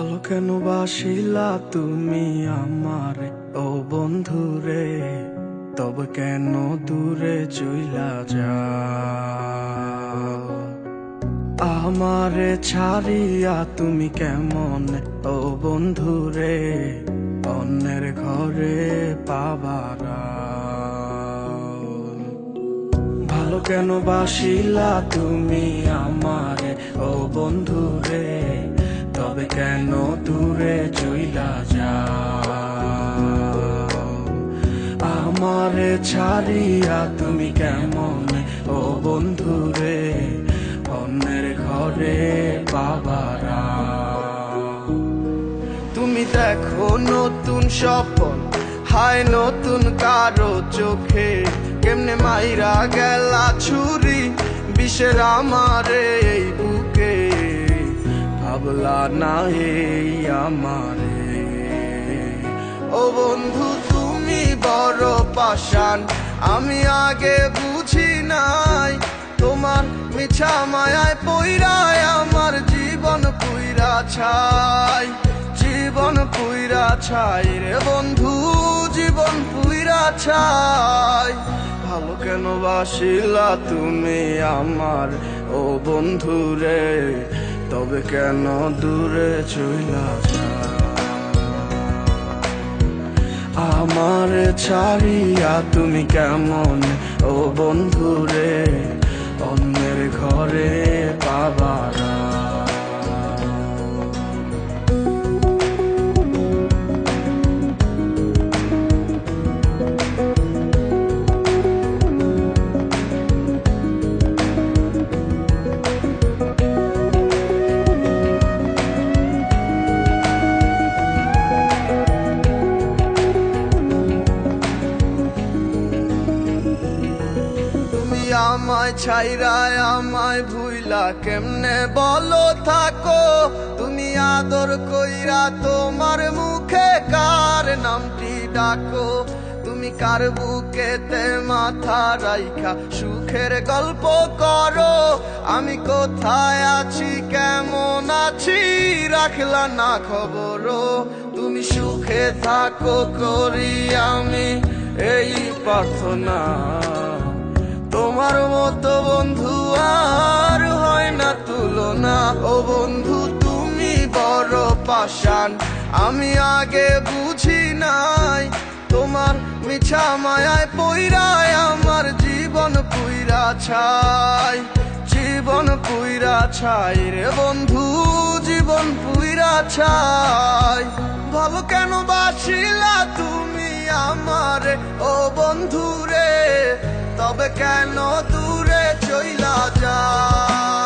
ভালো কেন বাসিলা তুমি আমারে ও বন্ধুরে, তবে কেন দূরে চইলা যাও? আমারে ছাড়িয়া তুমি কেমন ও বন্ধুরে অন্যের ঘরে পাবারা? ভালো কেন বাসিলা তুমি আমারে ও বন্ধুরে, তবে কেন দূরে চইলা যাও? আমারে ছাড়িয়া তুমি কেমন ও বন্ধুরে অন্যের ঘরে পাবারা? তুমি দেখো নতুন স্বপ্ন, হায় নতুন কারো চোখে, কেমনে মাইরা গেলা ছুরি বিষের আমারে এই বুকে। ভাবলা না এই আমারে ও বন্ধু, তুমি বড় পাষাণ, আমি আগে বুঝি নাই। তোমার মিছা মায়ায় পইরায় আমার জীবন পুইরা ছাই, জীবন পুইরা ছাই রে বন্ধু, জীবন পুইরা ছাই। ভালো কেন বাসিলা তুমি আমার ও বন্ধু রে, তবে কেন দূরে চইলা যাও? আমার ছাড়িয়া তুমি কেমন ও বন্ধু রে অন্যের ঘরে পাবারা? আমায় ছাইরায় আমায় ভুইলা কেমনে বলো থাকো? তুমি আদর কইরা তোমার মুখে কার নামটি ডাকো? তুমি কার বুকেতে মাথা রাইখা সুখের গল্প করো? আমি কোথায় আছি কেমন আছি রাখলা না খবর? তুমি সুখে থাকো করি আমি এই প্রার্থনা। তোমার মতো বন্ধু আর হয় না তুলনা। ও বন্ধু তুমি বড় পাষাণ, আমি আগে বুঝি নাই। তোমার মিছা মায়ায় পইরায় আমার জীবন পুইরা ছাই, জীবন পুইরা ছাই রে বন্ধু, জীবন পুইরা ছাই। ভালো কেন বাসিলা তুমি আমারে ও বন্ধু রে, তবে কেন দূরে চইলা যাও?